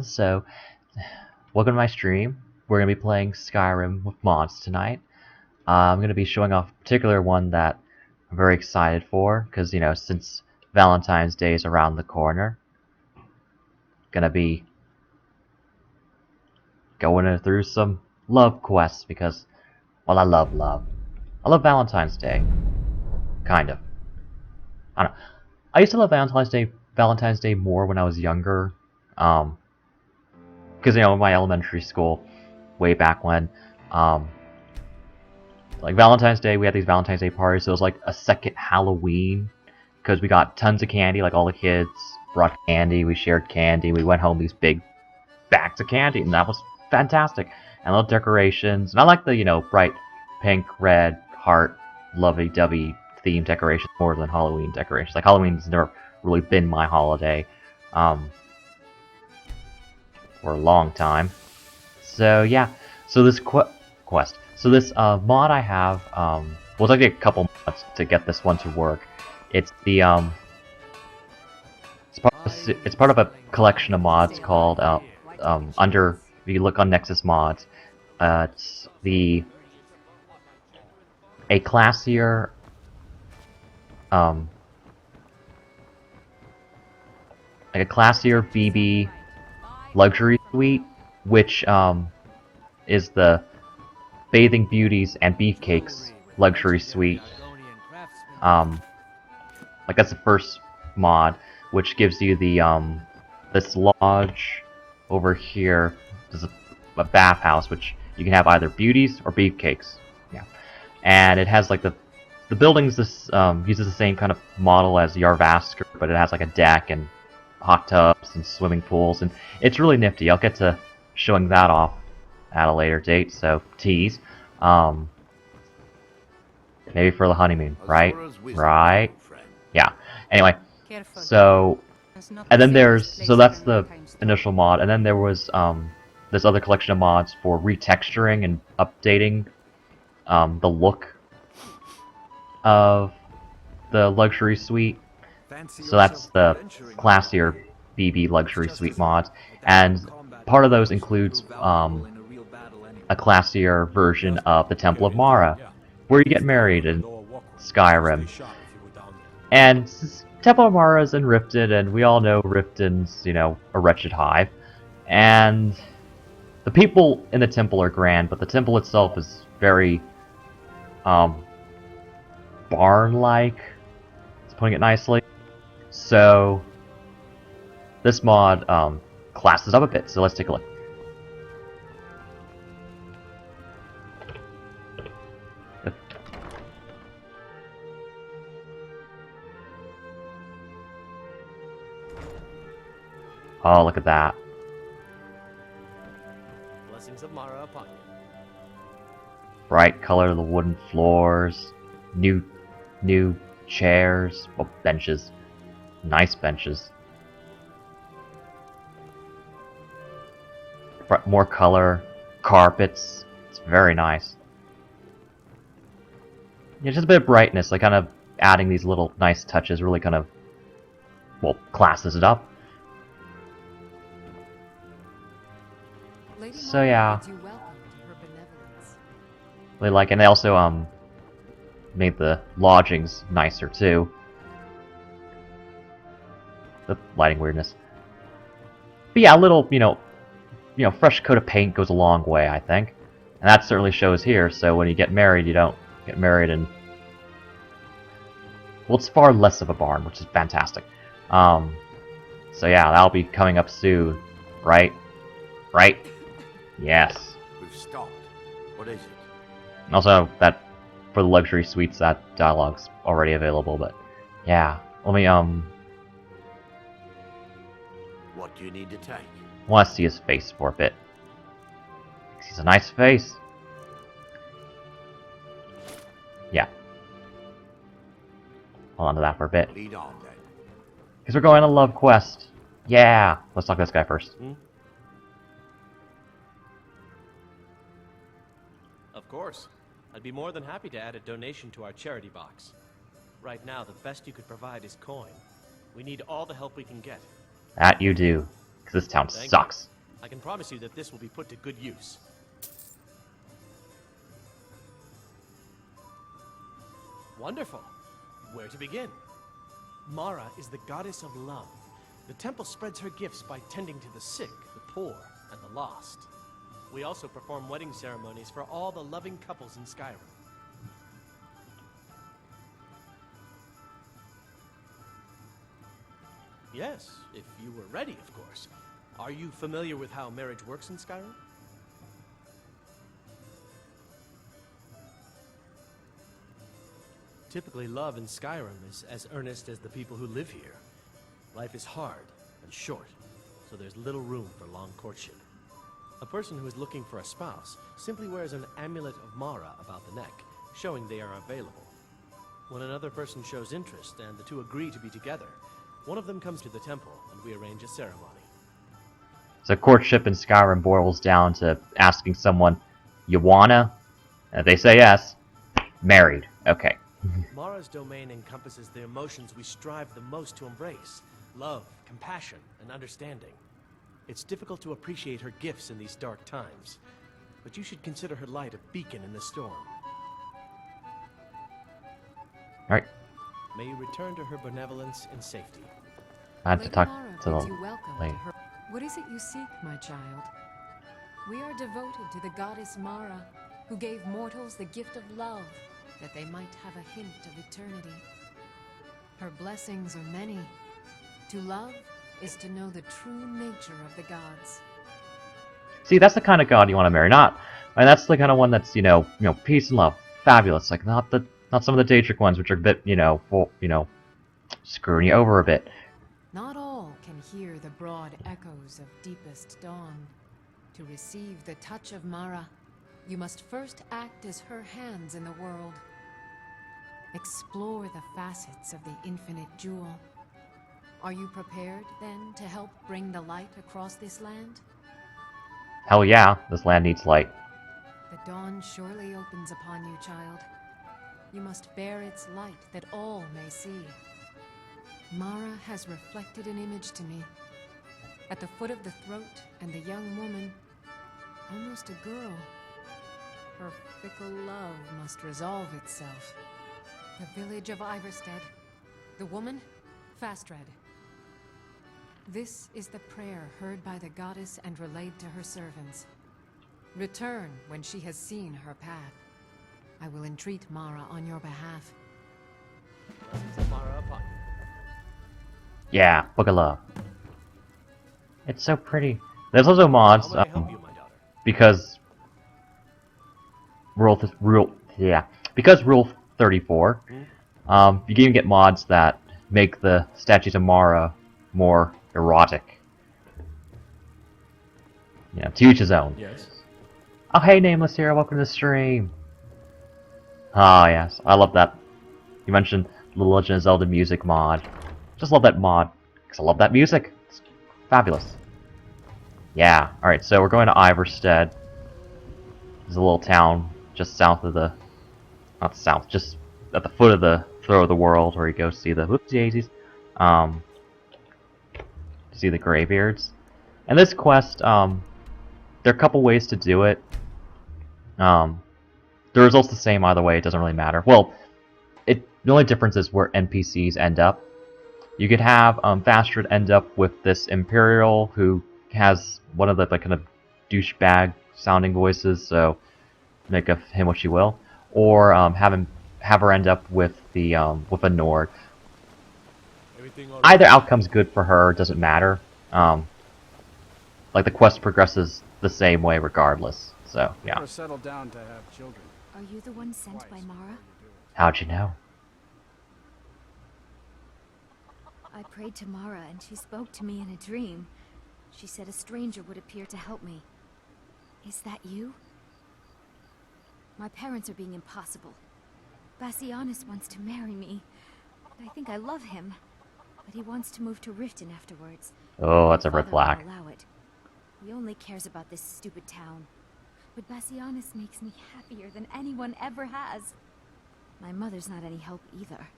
So, welcome to my stream. We're going to be playing Skyrim with mods tonight. I'm going to be showing off a particular one that I'm very excited for, because, since Valentine's Day is around the corner, going to be going through some love quests, because, well, I love love. I love Valentine's Day. Kind of. I don't know. I used to love Valentine's Day more when I was younger. Because, in my elementary school, way back when, like Valentine's Day, we had these Valentine's Day parties, so it was like a second Halloween, because we got tons of candy, like all the kids brought candy, we shared candy, we went home these big bags of candy, and that was fantastic. And little decorations, and I like the, bright pink, red, heart, lovey-dovey theme decorations more than Halloween decorations. Like, Halloween's never really been my holiday, for a long time. So, yeah. So this quest. So this mod I have, well, it's actually a couple mods to get this one to work. It's the, it's part of a collection of mods called, if you look on Nexus Mods, it's a Classier, like a Classier BB luxury suite, which, is the Bathing Beauties and Beefcakes luxury suite. Like that's the first mod, which gives you the this lodge over here. There's a bathhouse, which you can have either beauties or beefcakes. Yeah, and it has like the buildings. This uses the same kind of model as Yarvasker, but it has like a deck and hot tubs and swimming pools, and it's really nifty. I'll get to showing that off at a later date, so tease. Maybe for the honeymoon, right? Right? Yeah. Anyway, so, and then so that's the initial mod, and then there was, this other collection of mods for retexturing and updating, the look of the luxury suite. So that's the Classier BB luxury suite mods, and part of those includes, a classier version of the Temple of Mara, where you get married in Skyrim. And Temple of Mara is in Riften, and we all know Riften's, a wretched hive. And the people in the temple are grand, but the temple itself is very, barn-like, it's putting it nicely. So, this mod, classes up a bit, so let's take a look. Oh, look at that. Blessings of Mara upon you. Bright color of the wooden floors, new chairs, well, benches, nice benches. More color, carpets, it's very nice. Yeah, just a bit of brightness, like kind of adding these little nice touches really kind of, well, classes it up. So yeah, really like, and they also made the lodgings nicer too. The lighting weirdness, but yeah, a little fresh coat of paint goes a long way, I think, and that certainly shows here. So when you get married, you don't get married in, well, it's far less of a barn, which is fantastic. So yeah, that'll be coming up soon, right? Right? Yes. We've stopped. What is it? Also, that for the luxury suites, that dialogue's already available. But yeah, let me What do you need to take? I want to see his face for a bit. He's a nice face. Yeah. Hold on to that for a bit. Lead on then. Because we're going on a love quest. Yeah. Let's talk to this guy first. Of course. I'd be more than happy to add a donation to our charity box. Right now, the best you could provide is coin. We need all the help we can get. That you do. Because this town Thank sucks. you. I can promise you that this will be put to good use. Wonderful. Where to begin? Mara is the goddess of love. The temple spreads her gifts by tending to the sick, the poor, and the lost. We also perform wedding ceremonies for all the loving couples in Skyrim. Yes, if you were ready, of course. Are you familiar with how marriage works in Skyrim? Typically, love in Skyrim is as earnest as the people who live here. Life is hard and short, so there's little room for long courtship. A person who is looking for a spouse simply wears an amulet of Mara about the neck, showing they are available. When another person shows interest and the two agree to be together, one of them comes to the temple and we arrange a ceremony. So courtship in Skyrim boils down to asking someone, you wanna? And if they say yes, married. Okay. Mara's domain encompasses the emotions we strive the most to embrace: love, compassion, and understanding. It's difficult to appreciate her gifts in these dark times, but you should consider her light a beacon in the storm. Alright, May you return to her benevolence in safety. I have to Lady talk Mara to bids the you welcome lady. to her. What is it you seek, my child? We are devoted to the goddess Mara, who gave mortals the gift of love, that they might have a hint of eternity. Her blessings are many. To love is to know the true nature of the gods. See, that's the kind of god you want to marry, not, and that's the kind of one that's, peace and love, fabulous, like not some of the Daedric ones, which are a bit, screwing you over a bit. Not all can hear the broad echoes of deepest dawn. To receive the touch of Mara, you must first act as her hands in the world. Explore the facets of the infinite jewel. Are you prepared, then, to help bring the light across this land? Hell yeah, this land needs light. The dawn surely opens upon you, child. You must bear its light that all may see. Mara has reflected an image to me. At the foot of the throat and the young woman, almost a girl. Her fickle love must resolve itself. The village of Iverstead. The woman, Fastred. This is the prayer heard by the goddess and relayed to her servants. Return when she has seen her path. I will entreat Mara on your behalf. Blessings of Mara upon you. Yeah, Book of Love. It's so pretty. There's also mods, How may I help you, my daughter? because Rule 34, you can even get mods that make the statues of Mara more erotic. To each his own. Yes. Oh, hey, Nameless here, welcome to the stream. Ah, yes, I love that. You mentioned the Legend of Zelda music mod. Just love that mod, because I love that music. It's fabulous. Yeah, alright, so we're going to Iverstead. There's a little town just south of the... Not south, just at the foot of the throat of the world, where you go see the... Whoopsie daisies. To see the Greybeards. And this quest, there are a couple ways to do it. The result's the same either way, it doesn't really matter. Well, the only difference is where NPCs end up. You could have Fastred end up with this Imperial who has one of the kind of douchebag sounding voices, so make of him what you will. Or have her end up with the with a Nord. Either outcome's good for her, it doesn't matter. Like the quest progresses the same way regardless. So yeah. Never settled down to have children. Are you the one sent by Mara? How'd you know? I prayed to Mara and she spoke to me in a dream. She said a stranger would appear to help me. Is that you? My parents are being impossible. Bassianus wants to marry me. I think I love him. But he wants to move to Riften afterwards. Oh, that's a red Father won't flag. allow it. He only cares about this stupid town. But Bassianus makes me happier than anyone ever has. My mother's not any help either.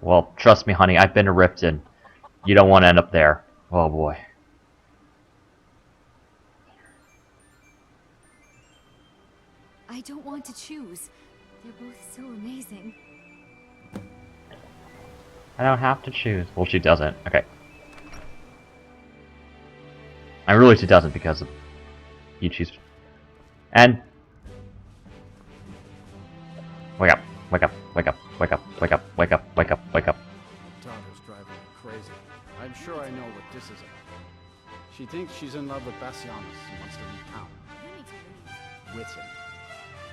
Well, trust me, honey, I've been to Riften. You don't want to end up there. Oh boy. I don't want to choose. They're both so amazing. I don't have to choose. Well, she doesn't. Okay. I really, she doesn't because you choose. And wake up! Wake up! Wake up! Wake up! Wake up! Wake up! Wake up! Wake up! My daughter's driving me crazy. I'm sure I know what this is about. She thinks she's in love with Bassianus and wants to leave town. You need to leave. With him.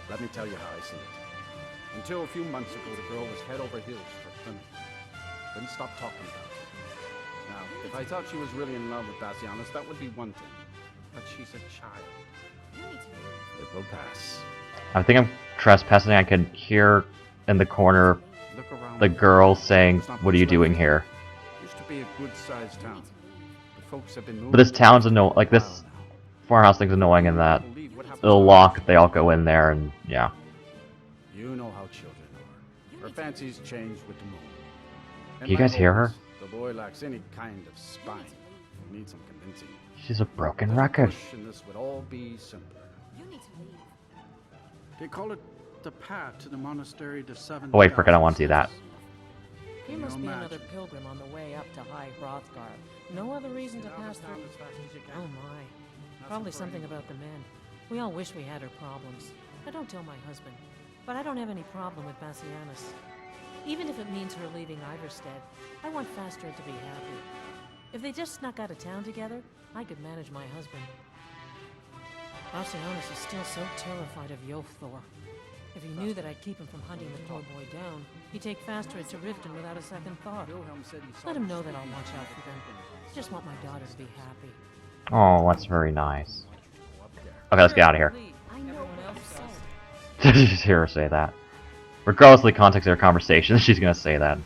Let me tell you how I see it. Until a few months ago, the girl was head over heels for Plymouth. Didn't stop talking about it. Now, if I thought she was really in love with Bassianus, that would be one thing. But she's a child. You need to leave. It will pass. I think I'm trespassing. I can hear in the corner Look around. the girl saying, "What are you doing here?" Used to be a good-sized town. But folks have been moving. But this town's annoying. Like this farmhouse thing's annoying in that Believe what happened it'll to lock. They all go in there, and yeah. You know how children are. Her fancies change with the moon. You guys hear her? The boy lacks any kind of spine. Needs some convincing. She's a broken The record. push in this would all be simpler. You need to leave. They call it the path to the monastery to 7. Oh wait, frick! I don't want to do that. You must be Imagine. another pilgrim on the way up to High Hrothgar. No other reason to pass through. Oh my. Probably something about the men. We all wish we had her problems. I don't tell my husband. But I don't have any problem with Bassianus. Even if it means her leaving Iverstead, I want Fastred to be happy. If they just snuck out of town together, I could manage my husband. Bassianus is still so terrified of Yofthor. If he knew that I'd keep him from hunting the poor boy down, he'd take Fastred to Riften without a second thought. Wilhelm said he saw Let him know that I'll watch out for them. I just want my daughter to be happy. Oh, that's very nice. Okay, let's get out of here. I know Everyone what you else said. Did you just hear her say that? Regardless of the context of their conversation, she's gonna say that.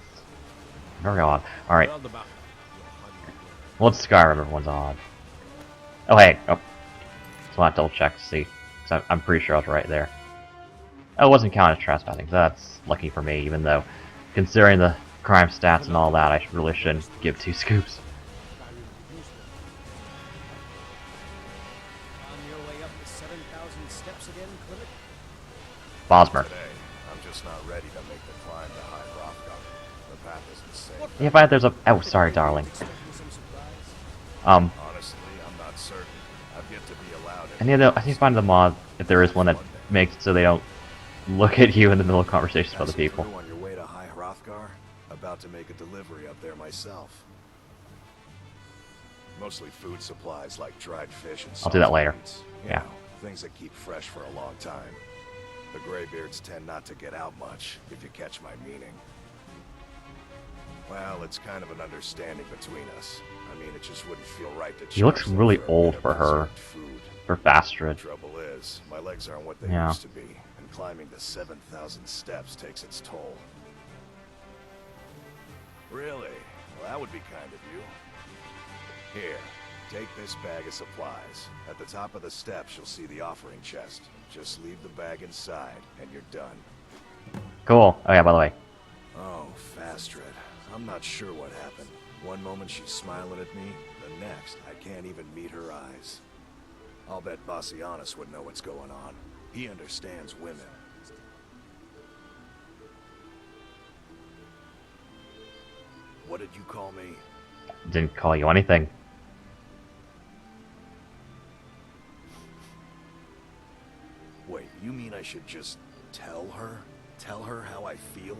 Very odd. Alright. Well, it's Skyrim, everyone's odd. Oh, hey. Oh. So I'll have to double check to see. Because I'm pretty sure I was right there. Oh, it wasn't counted as trespassing, so that's lucky for me, even though, considering the crime stats and all that, I really shouldn't give 2 scoops. On your way up the 7,000 steps again, Clement? Bosmer. Today, I'm just not ready to make the climb to High Hrothgar. The path isn't safe. Yeah, but there's a... Oh, sorry, darling. Honestly, I'm not certain. I've yet to be allowed I need to find the mod, if there is one, that makes it so they don't look at you in the middle of conversations with other people. On your way to High Hrothgar? About to make a delivery up there myself. Mostly food supplies like dried fish and I'll do that salted later. meats. Yeah. You know, things that keep fresh for a long time. The Greybeards tend not to get out much, if you catch my meaning. Well, it's kind of an understanding between us. I mean, it just wouldn't feel right to He looks charge them really for a old bit of for her. reserved Food. For Fastred. Trouble is, my legs aren't what they Yeah. used to be, and climbing the 7,000 steps takes its toll. Really? Well, that would be kind of you. Here, take this bag of supplies. At the top of the steps, you'll see the offering chest. Just leave the bag inside, and you're done. Cool. Oh yeah, by the way. Oh, Fastred. I'm not sure what happened. One moment she's smiling at me, the next, I can't even meet her eyes. I'll bet Bassianus would know what's going on. He understands women. What did you call me? Didn't call you anything. Wait, you mean I should just tell her? Tell her how I feel?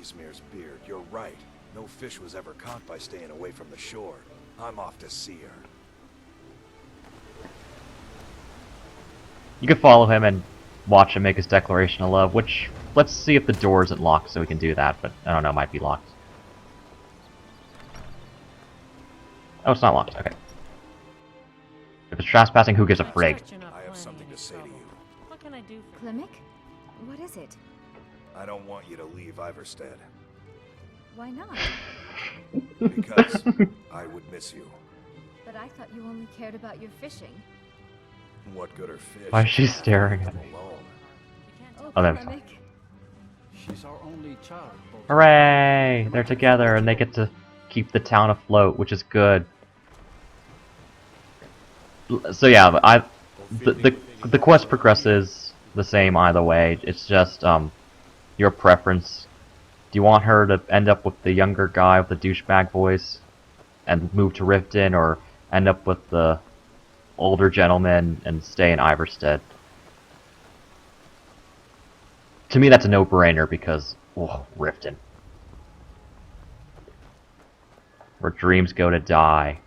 Izmir's beard, you're right. No fish was ever caught by staying away from the shore. I'm off to see her. You can follow him and watch him make his declaration of love, which, let's see if the door isn't locked so we can do that, but I don't know, it might be locked. Oh, it's not locked, okay. If it's trespassing, who gives a frig? I have something to say to you. What can I do for Klimek? What is it? I don't want you to leave Iverstead. Why not? Because I would miss you. But I thought you only cared about your fishing. What good are fish? Why is she staring at me? Alone. Oh, Oh, there we Klimek. She's our only child. Bolton. Hooray! They're together and they get to keep the town afloat, which is good. So yeah, but the quest progresses the same either way. It's just your preference. Do you want her to end up with the younger guy with the douchebag voice and move to Riften, or end up with the older gentleman and stay in Iverstead? To me, that's a no-brainer because, oh, Riften. Where dreams go to die.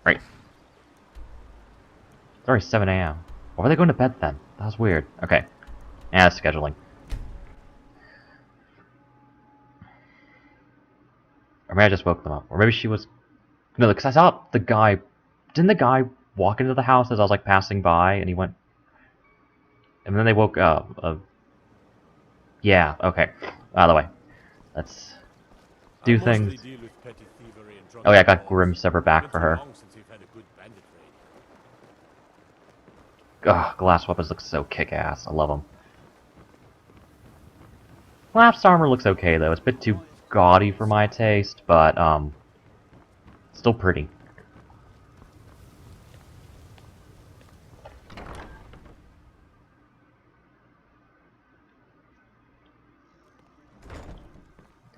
Right. It's already 7 a.m. Why were they going to bed then? That was weird. Okay. Scheduling. Or maybe I just woke them up. Or maybe she was... No, because I saw the guy... Didn't the guy walk into the house as I was, like, passing by, and he went... And then they woke up. Yeah, okay. By the way, let's do things. Oh yeah, I got Grim Sever back for her. Ugh, glass weapons look so kick-ass. I love them. Collapsed armor looks okay though. It's a bit too gaudy for my taste, but still pretty.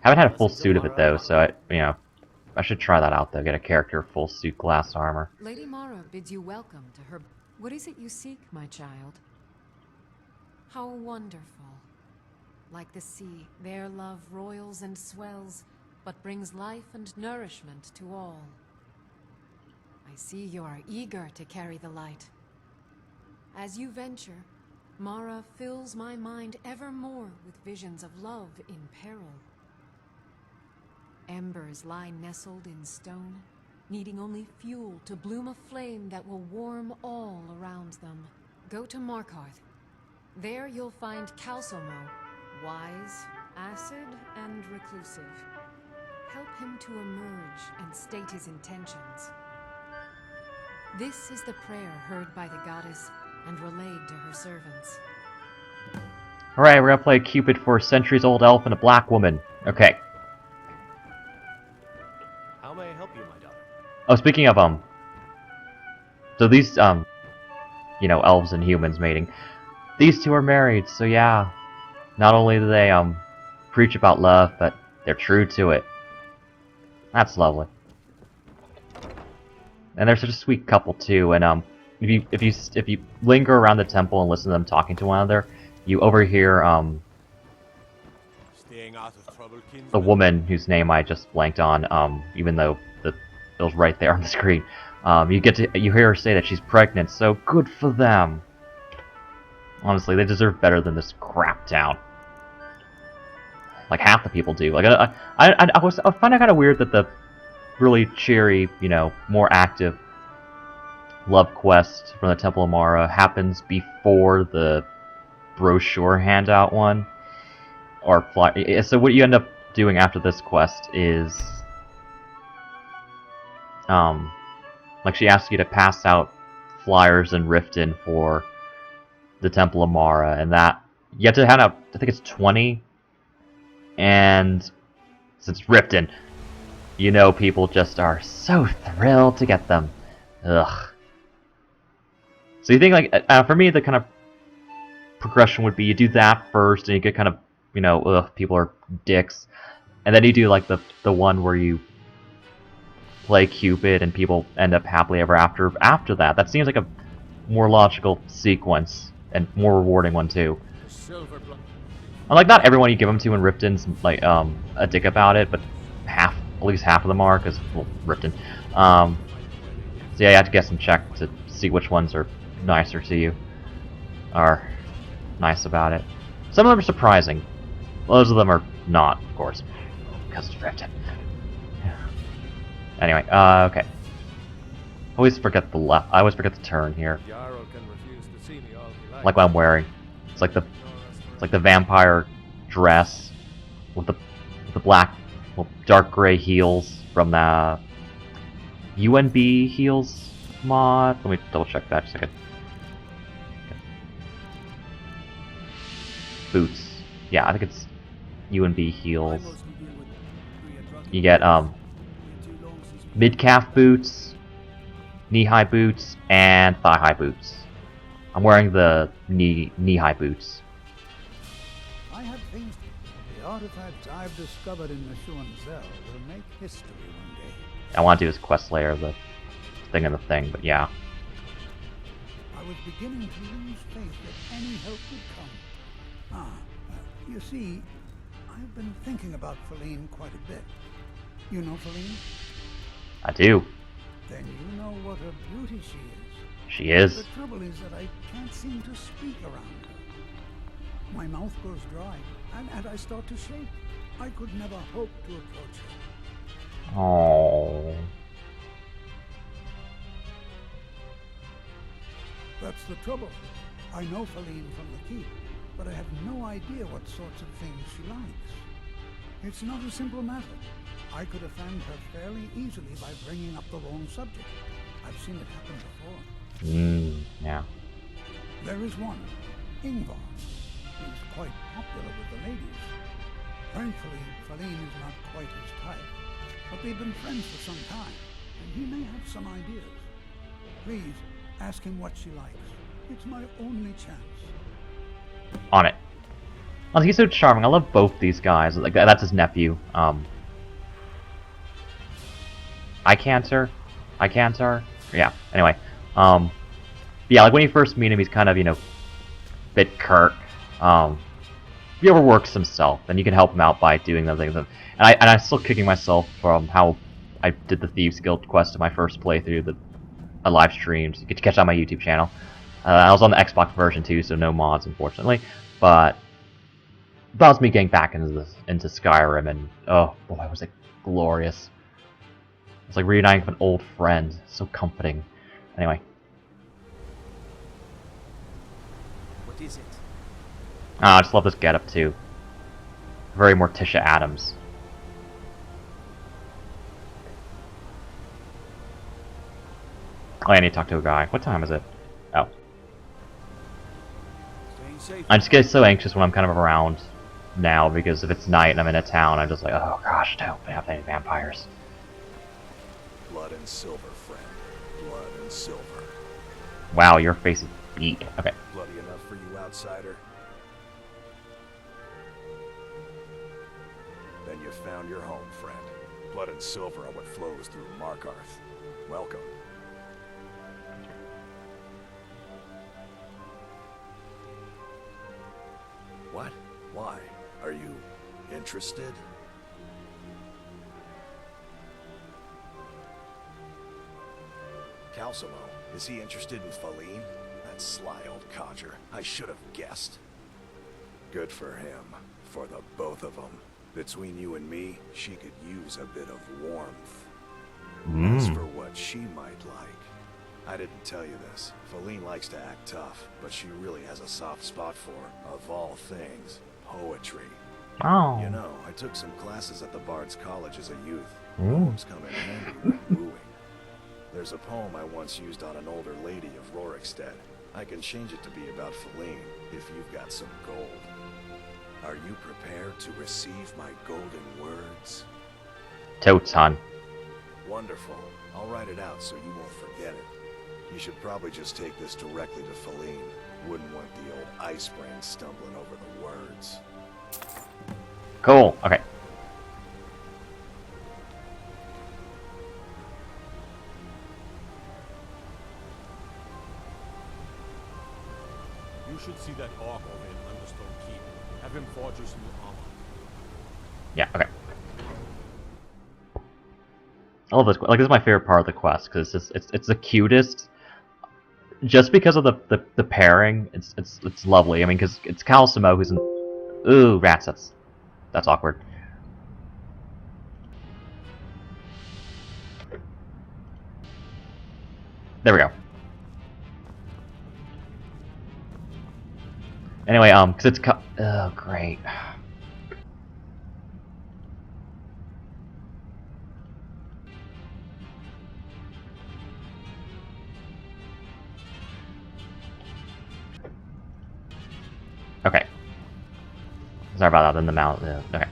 Haven't had a full suit of it though, so I should try that out though. Get a character full suit glass armor. Lady Mara bids you welcome to her. What is it you seek, my child? How wonderful. Like the sea, their love roils and swells, but brings life and nourishment to all. I see you are eager to carry the light. As you venture, Mara fills my mind ever more with visions of love in peril. Embers lie nestled in stone, needing only fuel to bloom a flame that will warm all around them. Go to Markarth. There you'll find Calsomo, wise, acid, and reclusive. Help him to emerge and state his intentions. This is the prayer heard by the goddess and relayed to her servants. Alright, we're gonna play Cupid for a centuries-old elf and a black woman. Okay. How may I help you, my daughter? Oh, speaking of, so these, elves and humans mating, these two are married, so yeah, not only do they, preach about love, but they're true to it. That's lovely. And they're such a sweet couple, too, and, if you linger around the temple and listen to them talking to one another, you overhear, Staying out of trouble, the woman whose name I just blanked on, even though it was right there on the screen. You hear her say that she's pregnant, so good for them. Honestly, they deserve better than this crap town. Like half the people do. Like I find it kind of weird that the really cheery, more active love quest from the Temple of Mara happens before the brochure handout one. Or so what you end up doing after this quest is, like she asks you to pass out flyers in Riften for the Temple of Mara, and that you have to hand out, I think it's 20, and since Riften, people just are so thrilled to get them. Ugh. So you think, like, for me, the kind of progression would be you do that first, and you get kind of, ugh, people are dicks, and then you do, like, the one where you play Cupid and people end up happily ever after that. That seems like a more logical sequence, and more rewarding one, too. Like, not everyone you give them to in Riften's, like, a dick about it, but at least half of them are, because, well, Riften. So yeah, you have to guess and check to see which ones are nicer to you, are nice about it. Some of them are surprising. Most of them are not, of course, because it's Riften. Anyway, okay. I always forget the turn here. Like what I'm wearing. It's like the vampire dress with the black, well, dark gray heels from the UNB heels mod. Let me double check that just a second. Boots. Yeah, I think it's UNB heals. You get mid-calf boots, knee-high boots, and thigh-high boots. I'm wearing the knee-high boots. I have things. The artifacts I've discovered in the Zell will make history one day. I want to do this quest layer, the thing in the thing, but yeah. I was beginning to lose faith that any help would come. You see, I've been thinking about Feline quite a bit. You know Feline? I do. Then you know what a beauty she is. She is. The trouble is that I can't seem to speak around her. My mouth goes dry, and I start to shake. I could never hope to approach her. Oh. That's the trouble. I know Feline from the keep, but I have no idea what sorts of things she likes. It's not a simple matter. I could offend her fairly easily by bringing up the wrong subject. I've seen it happen before. Yeah. There is one, Ingvar. He's quite popular with the ladies. Thankfully, Feline is not quite his type, but they've been friends for some time, and he may have some ideas. Please, ask him what she likes. It's my only chance. On it. Oh, he's so charming. I love both these guys. Like that's his nephew. Eye cancer. Yeah. Anyway. Yeah. Like when you first meet him, he's kind of bit curt. He overworks himself, and you can help him out by doing those things. And I'm still kicking myself from how I did the Thieves Guild quest in my first playthrough. I live streamed. You get to catch on my YouTube channel. I was on the Xbox version too, so no mods, unfortunately. But that was me getting back into Skyrim, and oh boy, was it glorious! It's like reuniting with an old friend. So comforting. Anyway. What is it? I just love this getup too. Very Morticia Adams. Oh, I need to talk to a guy. What time is it? Oh. I just get so anxious when I'm kind of around now, because if it's night and I'm in a town, I'm just like, oh gosh, don't have any vampires. Blood and silver, friend. Blood and silver. Wow, your face is beat. Okay. Bloody enough for you, outsider? Then you found your home, friend. Blood and silver are what flows through Markarth. Welcome. What? Why? Are you interested? Calcimo, is he interested in Feline? That sly old codger. I should have guessed. Good for him. For the both of them. Between you and me, she could use a bit of warmth. As for what she might like, I didn't tell you this. Feline likes to act tough, but she really has a soft spot for, of all things, poetry. Oh. You know, I took some classes at the Bard's College as a youth. Poems come in handy when wooing. There's a poem I once used on an older lady of Rorikstead. I can change it to be about Feline, if you've got some gold. Are you prepared to receive my golden words? Totes, hon. Wonderful. I'll write it out so you won't forget it. You should probably just take this directly to Feline. Wouldn't want the old ice brain stumbling over the words. Cool. Okay. You should see that orc over in Understone Keep. Have him forge you some armor. Yeah. Okay. I love this. Like, this is my favorite part of the quest because it's the cutest. Just because of the pairing, it's lovely. I mean, because it's Calcimo who's in. Ooh, rats. That's awkward. There we go. Anyway, because it's oh great. Okay. Sorry about that. In the mouse. Okay.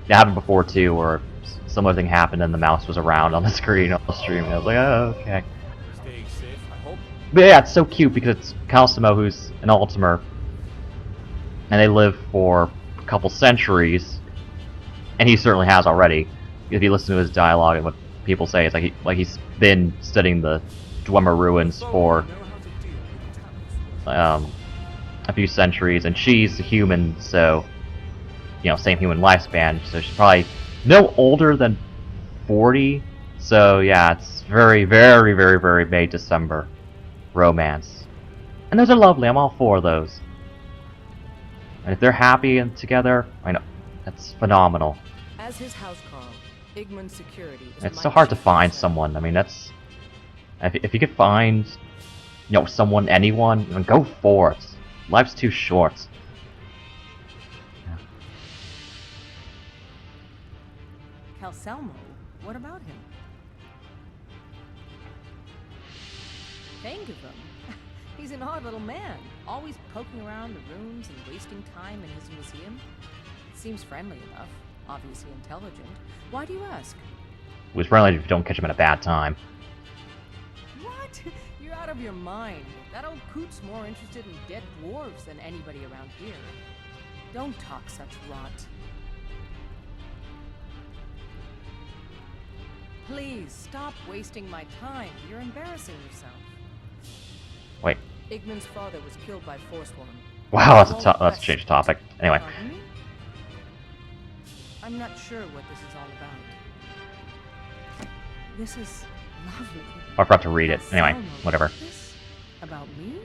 It happened before too, where similar thing happened and the mouse was around on the screen on the stream. And I was like, oh, okay. Staying safe, I hope. But yeah, it's so cute because it's Calcimo, who's an Ultimer, and they live for a couple centuries, and he certainly has already. If you listen to his dialogue and what people say, it's like he's been studying the Dwemer ruins for a few centuries, and she's a human, so same human lifespan, so she's probably no older than 40. So yeah, it's very, very, very, very May-December romance, and those are lovely. I'm all for those. And if they're happy and together, I know that's phenomenal. As his housecarl, Igman's security is It's so hard to find someone. I mean, that's if you could find, someone, anyone, go for it. Life's too short. Calcelmo? What about him? Thangavam? He's an odd little man, always poking around the rooms and wasting time in his museum. Seems friendly enough, obviously intelligent. Why do you ask? It was friendly if you don't catch him at a bad time. What? You're out of your mind. That old coot's more interested in dead dwarves than anybody around here. Don't talk such rot. Please, stop wasting my time. You're embarrassing yourself. Wait. Igman's father was killed by Forsworn. Wow, that's a change of topic. Anyway. Pardon me? I'm not sure what this is all about. This is lovely. I forgot to read it. Anyway, whatever. This about me?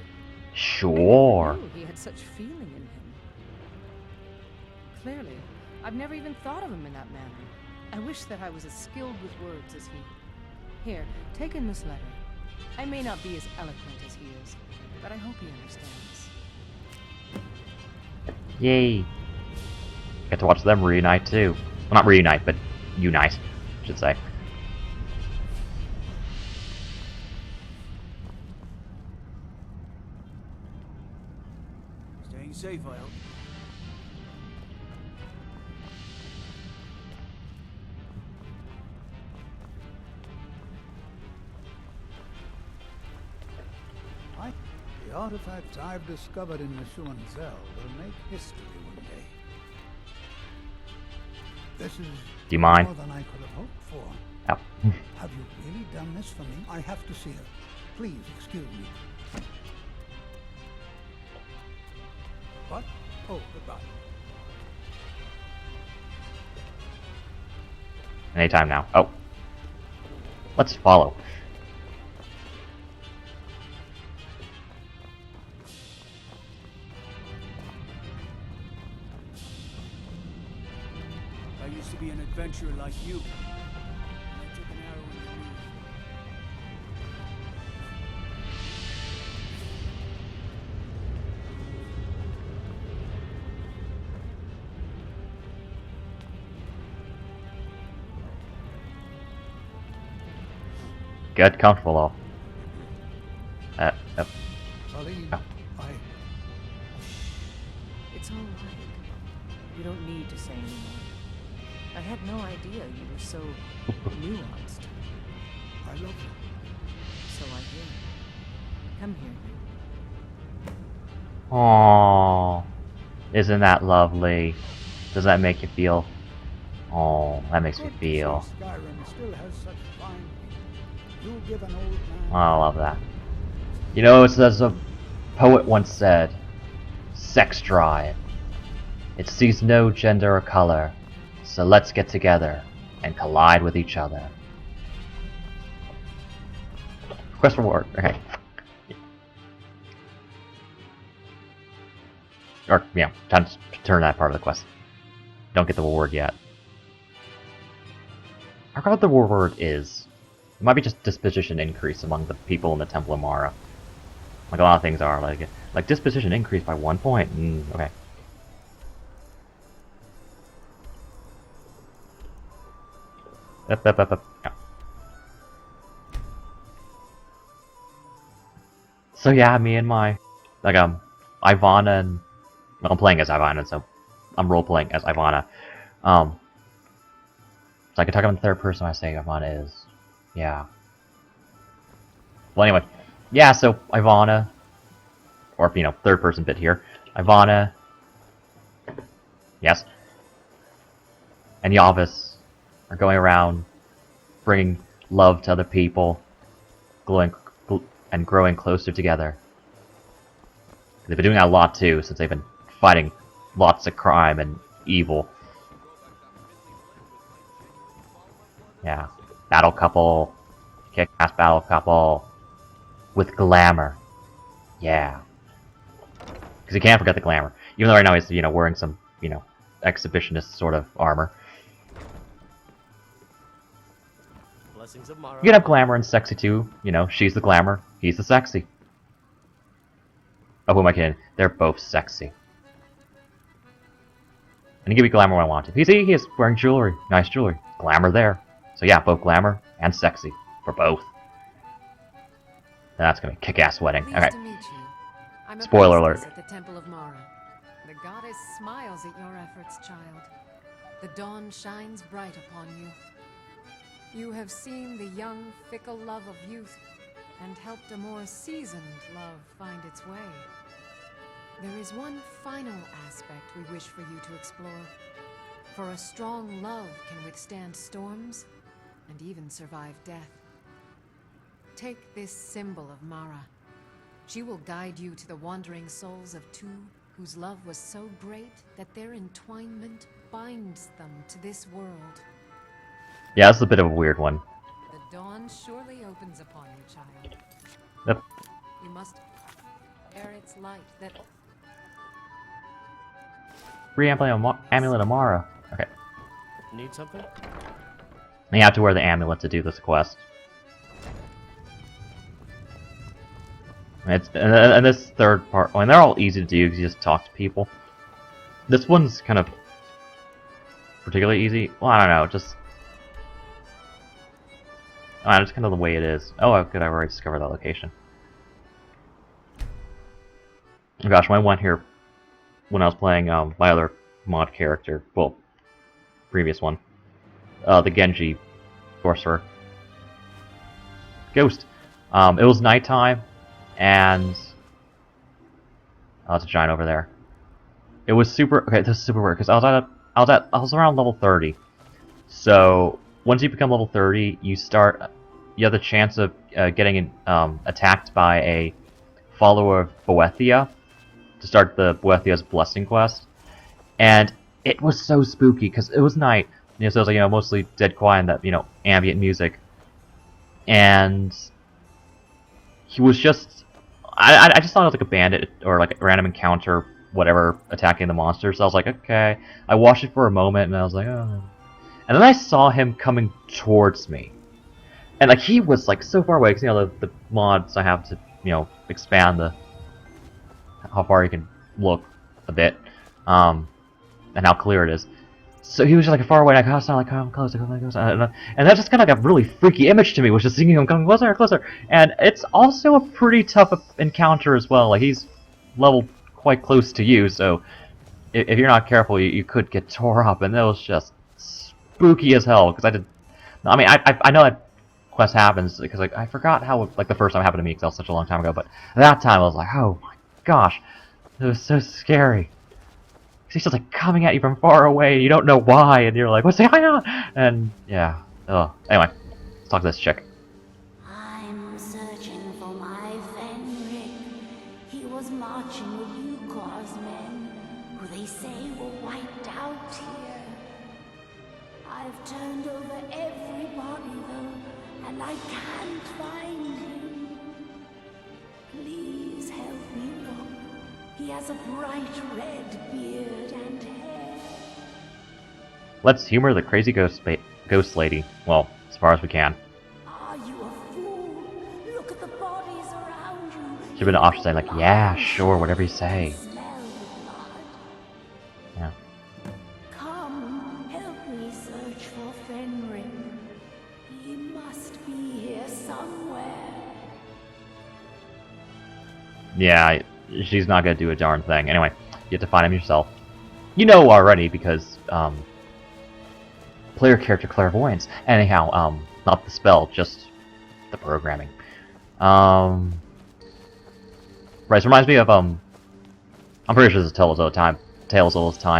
Sure. I never knew he had such feeling in him. Clearly, I've never even thought of him in that manner. I wish that I was as skilled with words as he. Here, take in this letter. I may not be as eloquent as he is, but I hope he understands. Yay. Get to watch them reunite too. Well, not reunite, but unite, I should say. Staying safe, I hope. The artifacts I've discovered in Meshuan Zell will make history one day. This is Do you mind? more than I could have hoped for. Oh. Have you really done this for me? I have to see her. Please excuse me. What? Oh, goodbye. Anytime now. Oh. Let's follow. I used to be an adventurer like you. I took an arrow in the knee. Get comfortable though. Salim, Oh. It's all right. You don't need to say anymore. I had no idea you were so nuanced. I love you. So I hear. Come here. Aww. Isn't that lovely? Does that make you feel? Oh, that makes me Good to feel. see Skyrim still has such fine people. You give an old man. Oh, I love that. It's as a poet once said, sex drive. It sees no gender or color, so let's get together and collide with each other. Quest reward. Okay. Or, yeah, time to turn that part of the quest. Don't get the reward yet. I forgot what the reward is. It might be just disposition increase among the people in the Temple of Mara. Like a lot of things are, like disposition increase by 1 point. Okay. Up. Yeah. So yeah, me and my Ivana and Well, I'm playing as Ivana, so I'm role-playing as Ivana. So I can talk about the third person when I say Ivana is. Yeah. Well, anyway. Yeah, so Ivana, or, you know, third person bit here. Ivana, yes, and Yavis are going around bringing love to other people, and growing closer together. They've been doing that a lot too, since they've been fighting lots of crime and evil. Yeah, battle couple, kick-ass battle couple, with glamour. Yeah. Because you can't forget the glamour. Even though right now he's, you know, wearing some, you know, exhibitionist sort of armor. Blessings of Mara. You can have glamour and sexy too. You know, she's the glamour, he's the sexy. Oh, who am I kidding? They're both sexy. And he can be glamour when I want to. See, he is wearing jewelry. Nice jewelry. Glamour there. So yeah, both glamour and sexy. For both. That's gonna be a kick-ass wedding. Pleased Okay. to meet you. I'm a Spoiler priestess alert. at the Temple of Mara. The goddess smiles at your efforts, child. The dawn shines bright upon you. You have seen the young, fickle love of youth and helped a more seasoned love find its way. There is one final aspect we wish for you to explore. For a strong love can withstand storms and even survive death. Take this symbol of Mara. She will guide you to the wandering souls of two whose love was so great that their entwinement binds them to this world. Yeah, this is a bit of a weird one. The dawn surely opens upon you, child. Yep. You must bear its light that... Amulet of Mara. Okay. Need something? You have to wear the amulet to do this quest. And this third part, I mean, they're all easy to do because you just talk to people. This one's kind of particularly easy. Well, I don't know, just it's kind of the way it is. Oh, good, I've already discovered that location. Oh gosh, when I went here, when I was playing my other mod character, well, previous one, the Genji sorcerer, Ghost. It was nighttime, and oh, it's a giant over there. It was super. Okay, this is super weird because I was around level 30. So once you become level 30, you have the chance of getting attacked by a follower of Boethia to start the Boethia's Blessing quest. And it was so spooky because it was night. You know, so it was like, you know, mostly dead quiet and that, you know, ambient music. And he was just, I just thought it was like a bandit or like a random encounter, whatever, attacking the monsters. So I was like, okay. I watched it for a moment and I was like, oh. And then I saw him coming towards me. And like he was like so far away because, you know, the mods I have to, you know, expand how far you can look a bit, and how clear it is. So he was just like far away, and I was like, come closer, and that just kind of like a really freaky image to me, was just seeing him coming closer and closer. And it's also a pretty tough encounter as well. Like he's leveled quite close to you, so if you're not careful, you could get tore up. And that was just spooky as hell. Because I mean, I know that quest happens because like I forgot how like the first time it happened to me because that was such a long time ago. But that time I was like, oh my gosh, it was so scary. He's just like coming at you from far away, and you don't know why, and you're like, what's going on? And yeah. Ugh. Anyway, let's talk to this chick. I'm searching for my Fenric. He was marching with Yukor's men, who they say were wiped out here. I've turned over everybody though, and I can't find him. Please help me look. He has a bright red beard and hair. Let's humor the crazy ghost lady. Well, as far as we can. Are you a fool? Look at the bodies around you. She'd been off saying like, yeah, sure, whatever you say. Smell the blood. Yeah. Come, help me search for Fenrir. He must be here somewhere. Yeah, she's not gonna do a darn thing. Anyway, You have to find him yourself. You know already because player character clairvoyance. Anyhow, not the spell, just the programming. Right, so it reminds me of I'm pretty sure this is Tales of Time,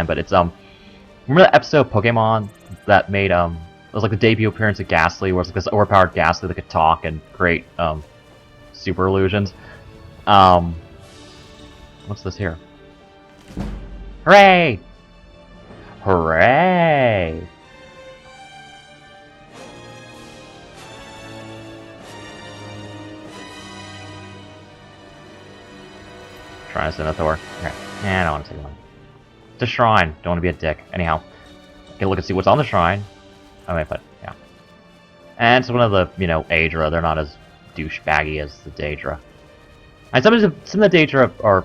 but it's remember that episode of Pokemon that made it was like the debut appearance of Ghastly, where it's like this overpowered Ghastly that could talk and create super illusions. What's this here? Hooray! Hooray! Trying to send a Thor. Okay. I don't want to take one. It's a shrine. Don't want to be a dick. Anyhow. Get a look and see what's on the shrine. Okay, but yeah. And it's one of the, Aedra. They're not as douchebaggy as the Daedra. And some of the Daedra are,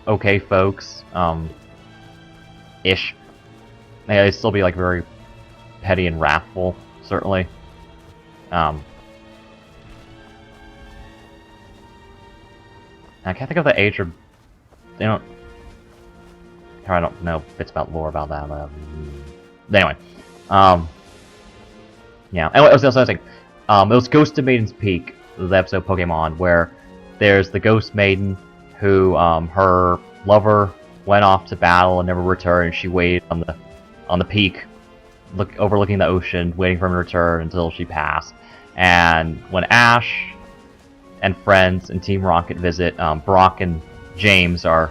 okay folks. Ish. They'd still be like very petty and wrathful, certainly. I can't think of the Aedra. They don't. I don't know bits about lore about that. Anyway, yeah. Anyway, it was Ghost of Maiden's Peak, the episode of Pokemon, where there's the Ghost Maiden who her lover went off to battle and never returned, and she waited on the peak, overlooking the ocean, waiting for him to return until she passed. And when Ash and friends and Team Rocket visit, Brock and James are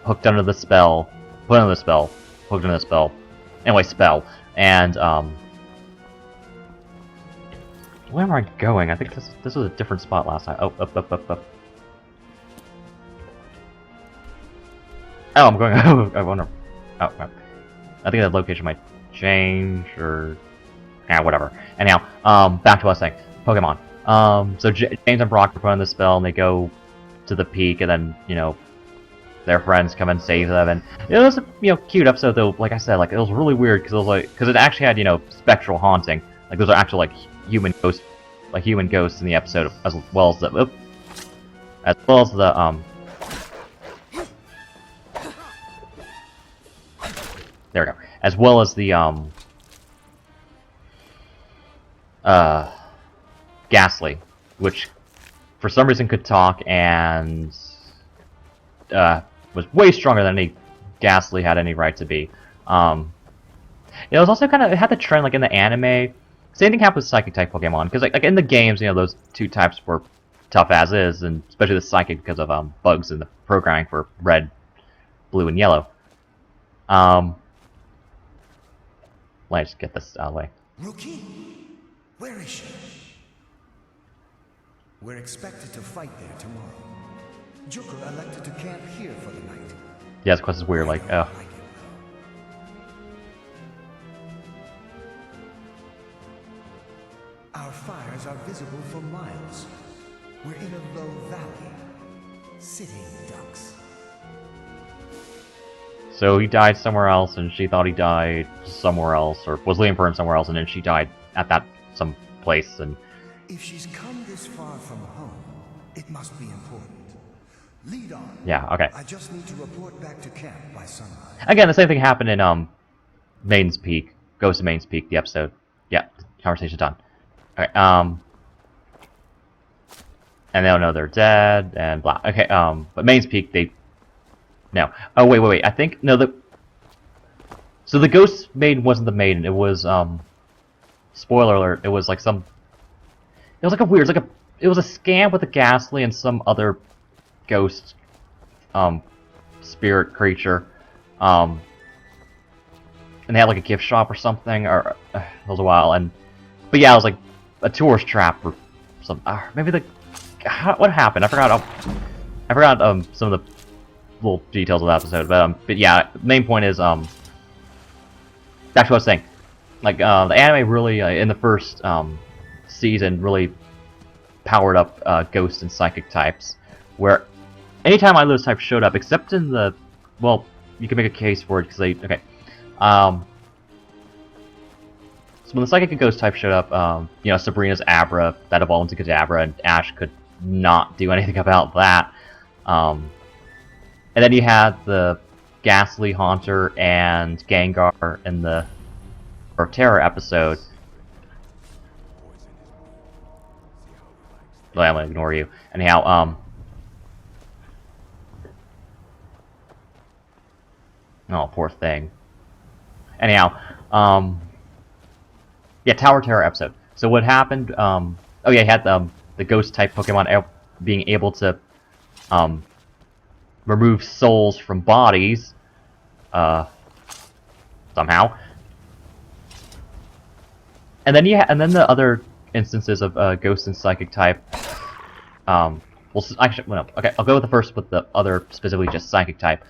hooked under the spell, anyway, spell, and where am I going? I think this was a different spot last time. Oh, up. Oh, I'm going. I wonder. Oh, I think that location might change, or whatever. Anyhow, back to what I was saying. Pokemon. So James and Brock are put on the spell, and they go to the peak, and then their friends come and save them, and it was a cute episode though. Like I said, like it was really weird because it actually had spectral haunting. Like those are actual human ghosts in the episode, as well as the there we go. As well as the Ghastly, which for some reason could talk and was way stronger than any Ghastly had any right to be. It was also it had the trend like in the anime. Same thing happened with Psychic type Pokemon, because like in the games, those two types were tough as is, and especially the Psychic because of bugs in the programming for Red, Blue, and Yellow. Let's get this out of the way. Rookie, where is she? We're expected to fight there tomorrow. Joker elected to camp here for the night. Yeah, this quest is weird. Like, oh. Our fires are visible for miles. We're in a low valley. Sitting ducks. So he died somewhere else, and she thought he died somewhere else, or was leaving for him somewhere else, and then she died at some place. And if she's come this far from home, it must be important. Lead on. Yeah. Okay. I just need to report back to camp by sunrise. Again, the same thing happened in Maiden's Peak, Ghost of Maiden's Peak, the episode. Yeah, conversation's done. Okay. And they don't know they're dead and blah. Okay. But Maiden's Peak, no. Oh wait. I think no. So the Ghost Maiden wasn't the Maiden. It was spoiler alert. It was like some. It was like a weird. It was a scam with a Ghastly and some other ghost, spirit creature, and they had like a gift shop or something. Or it was a while. But yeah, it was like a tourist trap or some. Maybe what happened? I forgot. I forgot some of the little details of the episode. But yeah, the main point is that's what I was saying. Like the anime really in the first season really powered up ghost and psychic types, where anytime either of those types showed up, except in the you can make a case for it because they so when the psychic and ghost type showed up, Sabrina's Abra that evolved into Kadabra, and Ash could not do anything about that. And And then you had the Ghastly Haunter and Gengar in the Terror episode. Well, I'm gonna ignore you. Anyhow, oh, poor thing. Anyhow, yeah, Tower Terror episode. So what happened, oh yeah, you had the ghost-type Pokemon being able to, remove souls from bodies, somehow. And then and then the other instances of ghost and psychic type. Well, actually, well, no, okay, I'll go with the first with the other specifically just psychic type.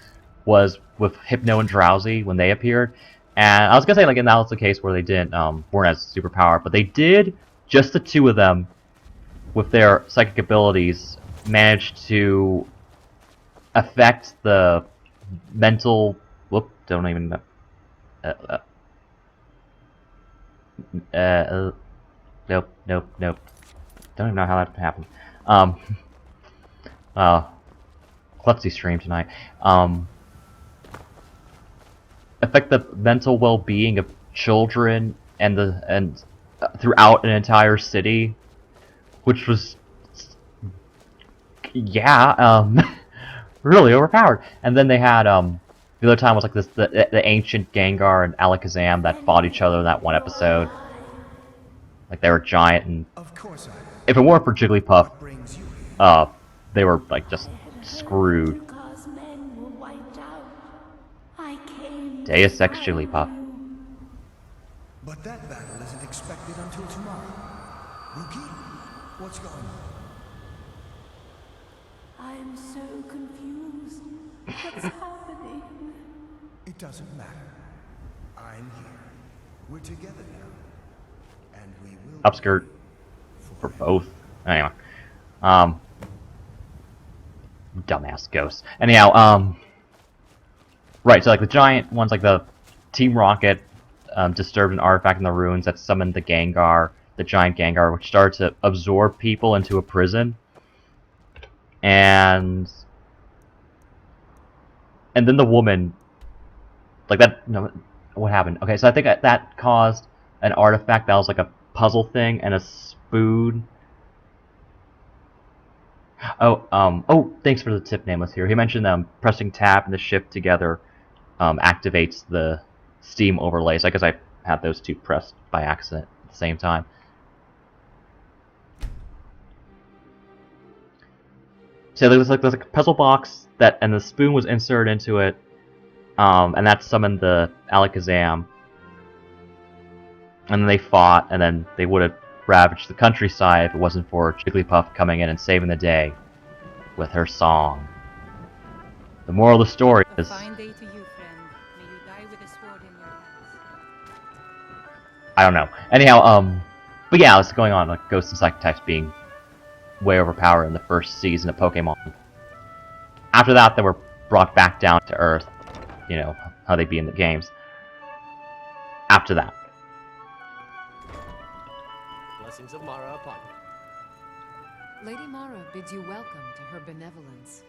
Was with Hypno and Drowsy when they appeared, and I was gonna say like, and that was the case where they didn't weren't as superpowered, but they did, just the two of them, with their psychic abilities, manage to affect the mental. Whoop! Don't even. Nope. Don't even know how that happened. Klutzy stream tonight. Affect the mental well-being of children and throughout an entire city, which was, yeah, really overpowered. And then they had the other time was like this the ancient Gengar and Alakazam that fought each other in that one episode. Like they were giant, and if it weren't for Jigglypuff, they were like just screwed. Deus Ex Jigglypuff. But that battle isn't expected until tomorrow. Rookie, what's going on? I'm so confused. What's happening? It doesn't matter. I'm here. We're together now. And we will Upskirt for both. Anyway. Dumbass ghosts. Anyhow, right, so like the giant ones, like the Team Rocket disturbed an artifact in the ruins that summoned the Gengar, the giant Gengar, which started to absorb people into a prison. And then the woman, like that, no, what happened? Okay, so I think that caused an artifact that was like a puzzle thing and a spoon. Oh, thanks for the tip, Nameless here. He mentioned pressing tab and the shift together activates the Steam overlays. I guess I had those two pressed by accident at the same time. So there was like a puzzle box and the spoon was inserted into it, and that summoned the Alakazam. And then they fought, and then they would have ravaged the countryside if it wasn't for Jigglypuff coming in and saving the day with her song. The moral of the story is, A fine day to you, friend. May you die with a sword in your hands. I don't know. Anyhow, but yeah, what's going on, like Ghost and Psychic types being way overpowered in the first season of Pokemon. After that, they were brought back down to Earth. You know, how they be in the games. After that. Blessings of Mara upon you. Lady Mara bids you welcome to her benevolence.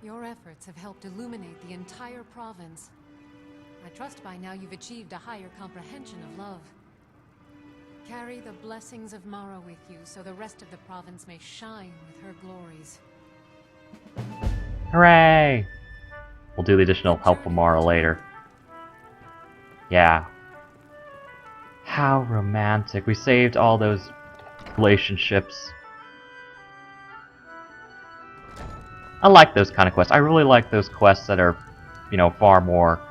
Your efforts have helped illuminate the entire province. I trust by now you've achieved a higher comprehension of love. Carry the blessings of Mara with you so the rest of the province may shine with her glories. Hooray! We'll do the additional help from Mara later. Yeah. How romantic. We saved all those relationships. I like those kind of quests. I really like those quests that are, you know, far more,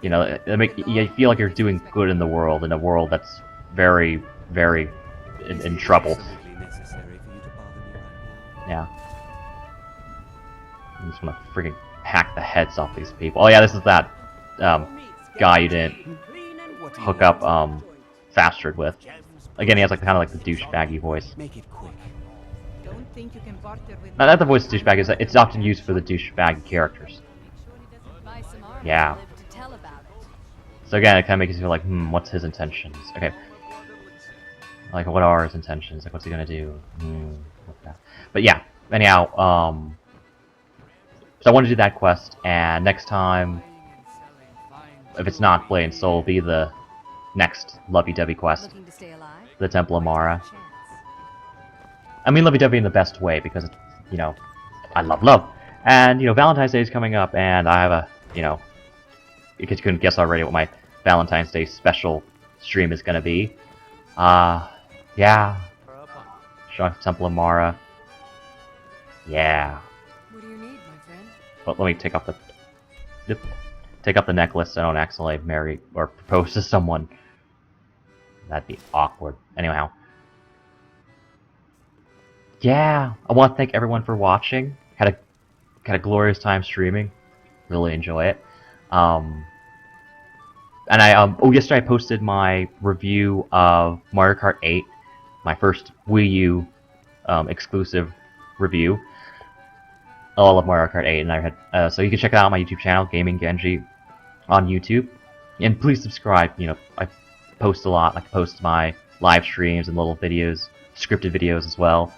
you know, they make you feel like you're doing good in the world, in a world that's very, very in trouble. Yeah. I just want to freaking hack the heads off these people. Oh yeah, this is that guy you didn't hook up Fastard with. Again, he has like kind of like the douchebaggy voice. Make it quick. Don't think you can barter with Not the voice of douchebag, it's often used for the douchebag characters. Yeah. So again, it kind of makes you feel like, what's his intentions? Okay. Like, what are his intentions? Like, what's he gonna do? But yeah. Anyhow, So I want to do that quest, and next time, if it's not Blade and Soul, will be the next lovey-dovey quest, Looking to stay alive? the Temple of Mara. I mean lovey-dovey in the best way, because, you know, I love love. And, you know, Valentine's Day is coming up, and I have a, you know, you couldn't guess already what my Valentine's Day special stream is going to be. Yeah. Showing off the Temple of Mara. Yeah. What do you need, my friend? But let me take off the necklace so I don't accidentally marry or propose to someone. That'd be awkward. Anyhow. Yeah, I want to thank everyone for watching. Had a glorious time streaming. Really enjoy it. And yesterday I posted my review of Mario Kart 8, my first Wii U exclusive review. Oh, I love Mario Kart 8, and I had so you can check it out on my YouTube channel, Gaming Genji, on YouTube. And please subscribe. You know, I post a lot. I post my live streams and little videos, scripted videos as well.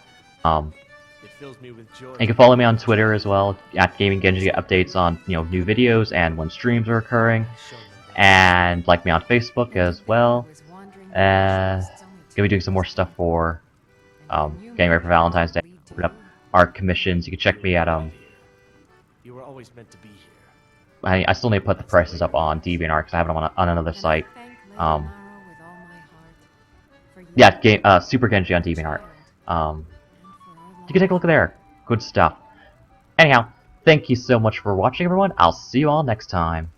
It fills me with joy. You can follow me on Twitter as well at Gaming Genji to get updates on new videos and when streams are occurring. And like me on Facebook as well. Gonna be doing some more stuff for getting ready for Valentine's Day. Open up art commissions. You can check me at You were always meant to be here. I still need to put the prices up on DeviantArt because I have them on another site. Yeah, Super Genji on DeviantArt. You can take a look there. Good stuff. Anyhow, thank you so much for watching, everyone. I'll see you all next time.